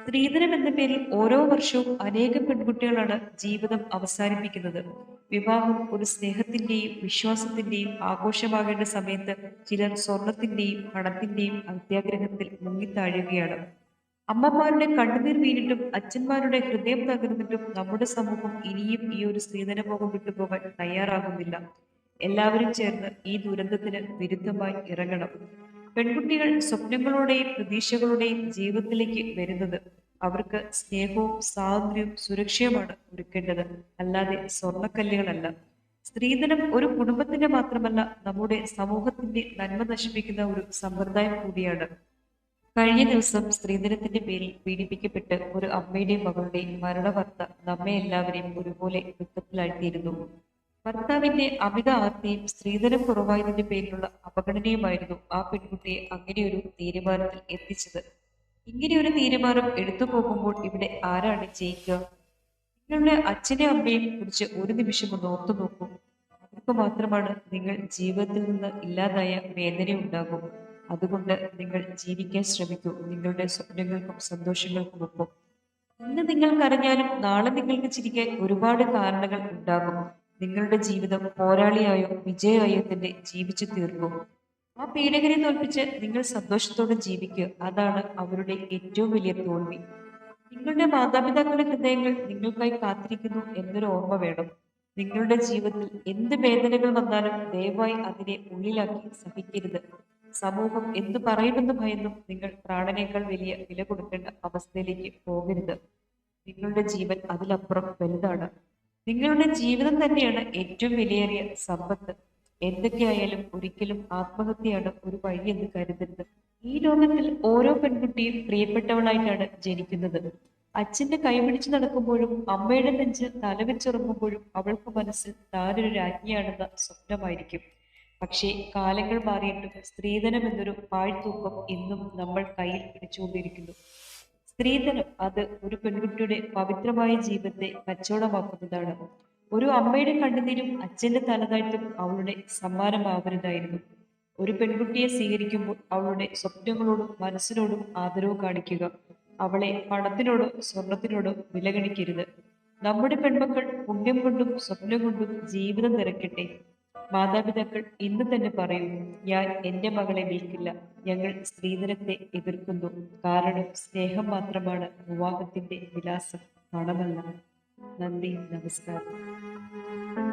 സ്ത്രീധനം എന്ന പേരിൽ ഓരോ വർഷവും അനേകം പെൺകുട്ടികളാണ് ജീവിതം അവസാനിപ്പിക്കുന്നത്. വിവാഹം ഒരു സ്നേഹത്തിന്റെയും വിശ്വാസത്തിന്റെയും ആഘോഷമാകേണ്ട സമയത്ത് ചിലർ സ്വർണത്തിന്റെയും പണത്തിന്റെയും അത്യാഗ്രഹത്തിൽ മുങ്ങിത്താഴുകയാണ്. അമ്മമാരുടെ കണ്ണുനീർ വീണിട്ടും അച്ഛന്മാരുടെ ഹൃദയം തകർന്നിട്ടും നമ്മുടെ സമൂഹം ഇനിയും ഈ ഒരു സ്ത്രീധനമോഹം വിട്ടുപോകാൻ തയ്യാറാകുന്നില്ല. എല്ലാവരും ചേർന്ന് ഈ ദുരന്തത്തിന് വിരുദ്ധമായി ഇറങ്ങണം. പെൺകുട്ടികൾ സ്വപ്നങ്ങളോടെയും പ്രതീക്ഷകളോടെയും ജീവിതത്തിലേക്ക് വരുന്നത് അവർക്ക് സ്നേഹവും സ്വാതന്ത്ര്യവും സുരക്ഷയുമാണ് ഒരുക്കേണ്ടത്, അല്ലാതെ സ്വർണ്ണക്കല്ലുകളല്ല. സ്ത്രീധനം ഒരു കുടുംബത്തിന്റെ മാത്രമല്ല, നമ്മുടെ സമൂഹത്തിന്റെ നന്മ നശിപ്പിക്കുന്ന ഒരു സമ്പ്രദായം കൂടിയാണ്. കഴിഞ്ഞ ദിവസം സ്ത്രീധനത്തിന്റെ പേരിൽ പീഡിപ്പിക്കപ്പെട്ട് ഒരു അമ്മയുടെയും മകളുടെയും മരണവാർത്ത നമ്മെ എല്ലാവരെയും ഒരുപോലെ ദുഃഖത്തിലാഴ്ത്തിയിരുന്നു. ഭർത്താവിന്റെ അമിത ആർത്തിയും സ്ത്രീധനം കുറവായതിന്റെ പേരിലുള്ള അവഗണനയുമായിരുന്നു ആ പെൺകുട്ടിയെ അങ്ങനെയൊരു തീരുമാനത്തിൽ എത്തിച്ചത്. ഇങ്ങനെയൊരു തീരുമാനം എടുത്തു പോകുമ്പോൾ ഇവിടെ ആരാണ് ജയിക്കുക? നിങ്ങളുടെ അച്ഛനെയും അമ്മയെയും കുറിച്ച് ഒരു നിമിഷം ഒന്ന് ഓർത്തു നോക്കൂ. അവർക്ക് മാത്രമാണ് നിങ്ങൾ ജീവിതത്തിൽ നിന്ന് ഇല്ലാതായ വേദന ഉണ്ടാകും. അതുകൊണ്ട് നിങ്ങൾ ജീവിക്കാൻ ശ്രമിക്കൂ, നിങ്ങളുടെ സ്വപ്നങ്ങൾക്കും സന്തോഷങ്ങൾക്കും ഒപ്പം. ഇന്ന് നിങ്ങൾ കരഞ്ഞാലും നാളെ നിങ്ങൾക്ക് ചിരിക്കാൻ ഒരുപാട് കാരണങ്ങൾ ഉണ്ടാകും. നിങ്ങളുടെ ജീവിതം പോരാളിയായോ വിജയായോ തന്നെ ജീവിച്ചു തീർക്കും. ആ പീഡകരെ തോൽപ്പിച്ച് നിങ്ങൾ സന്തോഷത്തോടെ ജീവിക്കുക. അതാണ് അവരുടെ ഏറ്റവും വലിയ തോൽവി. നിങ്ങളുടെ മാതാപിതാക്കളുടെ ഹൃദയങ്ങൾ നിങ്ങൾക്കായി കാത്തിരിക്കുന്നു എന്നൊരു ഓർമ്മ വേണം. നിങ്ങളുടെ ജീവിതത്തിൽ എന്ത് വേദനകൾ വന്നാലും ദയവായി അതിനെ ഉള്ളിലാക്കി സഹിക്കരുത്. സമൂഹം എന്തു പറയുമെന്ന് ഭയന്നും നിങ്ങൾ പ്രാണനേക്കാൾ വലിയ വില കൊടുക്കേണ്ട അവസ്ഥയിലേക്ക് പോകരുത്. നിങ്ങളുടെ ജീവൻ അതിലപ്പുറം വലുതാണ്. നിങ്ങളുടെ ജീവിതം തന്നെയാണ് ഏറ്റവും വിലയേറിയ സമ്പത്ത്. എന്തൊക്കെയായാലും ഒരിക്കലും ആത്മഹത്യയാണ് ഒരു വഴിയെന്ന് കരുതരുത്. ഈ ലോകത്തിൽ ഓരോ പെൺകുട്ടിയും പ്രിയപ്പെട്ടവളായിട്ടാണ് ജനിക്കുന്നത്. അച്ഛന്റെ കൈപിടിച്ച് നടക്കുമ്പോഴും അമ്മയുടെ നെഞ്ച് തലവെച്ചുറങ്ങുമ്പോഴും അവൾക്ക് മനസ്സിൽ താനൊരു രാജ്ഞിയാണെന്ന സ്വപ്നമായിരിക്കും. പക്ഷേ കാലങ്ങൾ മാറിയിട്ടും സ്ത്രീധനം എന്നൊരു പാഴ്ത്തൂക്കം ഇന്നും നമ്മൾ കയ്യിൽ പിടിച്ചുകൊണ്ടിരിക്കുന്നു. സ്ത്രീധനം അത് ഒരു പെൺകുട്ടിയുടെ പവിത്രമായ ജീവിതത്തെ കച്ചവടമാക്കുന്നതാണ്. ഒരു അമ്മയുടെ കണ്ണുനീരും അച്ഛന്റെ തലതാഴ്ത്തും അവളുടെ സമ്മാനമാവരുതായിരുന്നു. ഒരു പെൺകുട്ടിയെ സ്വീകരിക്കുമ്പോൾ അവളുടെ സ്വപ്നങ്ങളോടും മനസ്സിനോടും ആദരവ് കാണിക്കുക. അവളെ പണത്തിനോടോ സ്വർണത്തിനോടോ വിലഗണിക്കരുത്. നമ്മുടെ പെൺമക്കൾ പുണ്യം കൊണ്ടും സ്വപ്നം കൊണ്ടും ജീവിതം നിറയ്ക്കട്ടെ. മാതാപിതാക്കൾ ഇന്ന് തന്നെ പറയൂ, ഞാൻ എന്റെ മകളെ വിൽക്കില്ല. ഞങ്ങൾ സ്ത്രീധനത്തെ എതിർക്കുന്നു. കാരണം സ്നേഹം മാത്രമാണ് വിവാഹത്തിന്റെ വിലാസം, പണമല്ല. നന്ദി, നമസ്കാരം.